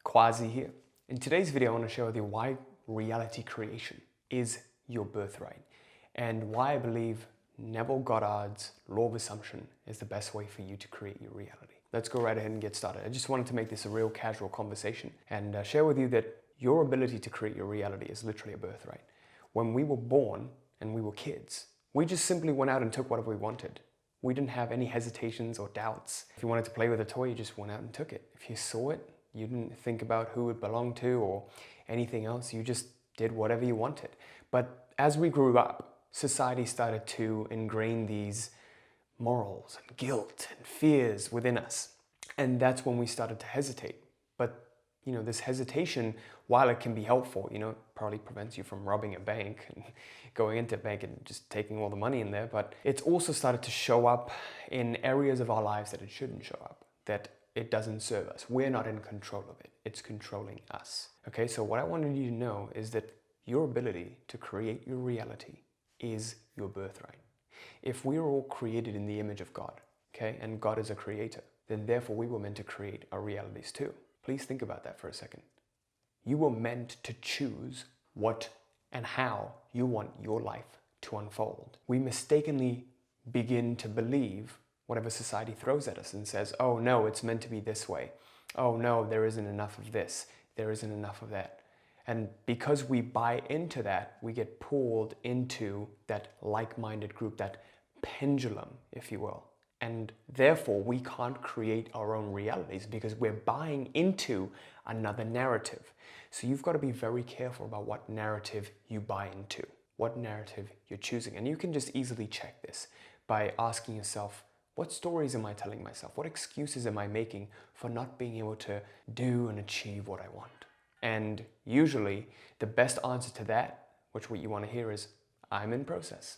Quazi here. In today's video, I want to share with you why reality creation is your birthright and why I believe Neville Goddard's law of assumption is the best way for you to create your reality. Let's go right ahead and get started. I just wanted to make this a real casual conversation and share with you that your ability to create your reality is literally a birthright. When we were born and we were kids, we just simply went out and took whatever we wanted. We didn't have any hesitations or doubts. If you wanted to play with a toy, you just went out and took it. If you saw it, you didn't think about who it belonged to or anything else. You just did whatever you wanted. But as we grew up, society started to ingrain these morals and guilt and fears within us. And that's when we started to hesitate. But this hesitation, while it can be helpful, probably prevents you from robbing a bank and going into a bank and just taking all the money in there. But it's also started to show up in areas of our lives that it shouldn't show up, that it doesn't serve us. We're not in control of it. It's controlling us. Okay, so what I wanted you to know is that your ability to create your reality is your birthright. If we are all created in the image of God, okay, and God is a creator, then therefore we were meant to create our realities too. Please think about that for a second. You were meant to choose what and how you want your life to unfold. We mistakenly begin to believe whatever society throws at us and says, oh no, it's meant to be this way. Oh no, there isn't enough of this. There isn't enough of that. And because we buy into that, we get pulled into that like-minded group, that pendulum, if you will. And therefore, we can't create our own realities because we're buying into another narrative. So you've got to be very careful about what narrative you buy into, what narrative you're choosing. And you can just easily check this by asking yourself, what stories am I telling myself? What excuses am I making for not being able to do and achieve what I want? And usually, the best answer to that, which what you want to hear is, I'm in process.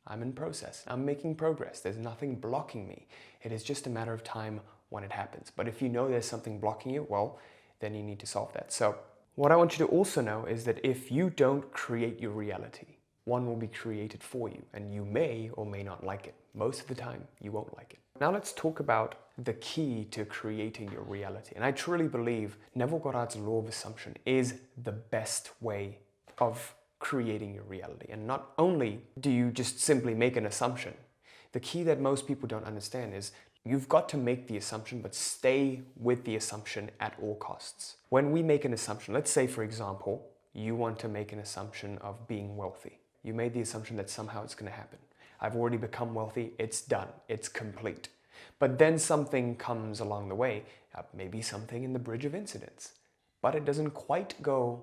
I'm in process. I'm making progress. There's nothing blocking me. It is just a matter of time when it happens. But if you know there's something blocking you, well, then you need to solve that. So what I want you to also know is that if you don't create your reality, one will be created for you, and you may or may not like it. Most of the time, you won't like it. Now let's talk about the key to creating your reality. And I truly believe Neville Goddard's law of assumption is the best way of creating your reality. And not only do you just simply make an assumption, the key that most people don't understand is you've got to make the assumption, but stay with the assumption at all costs. When we make an assumption, let's say, for example, you want to make an assumption of being wealthy. You made the assumption that somehow it's going to happen. I've already become wealthy. It's done. It's complete. But then something comes along the way, maybe something in the bridge of incidents, but it doesn't quite go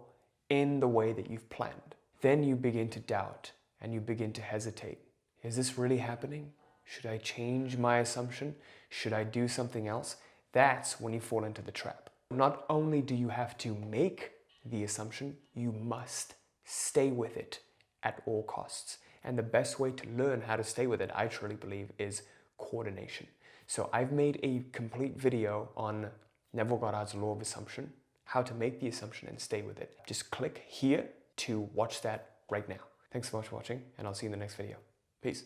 in the way that you've planned. Then you begin to doubt and you begin to hesitate. Is this really happening? Should I change my assumption? Should I do something else? That's when you fall into the trap. Not only do you have to make the assumption, you must stay with it at all costs. And the best way to learn how to stay with it, I truly believe, is coordination. So I've made a complete video on Neville Goddard's law of assumption, how to make the assumption and stay with it. Just click here to watch that right now. Thanks so much for watching, and I'll see you in the next video. Peace.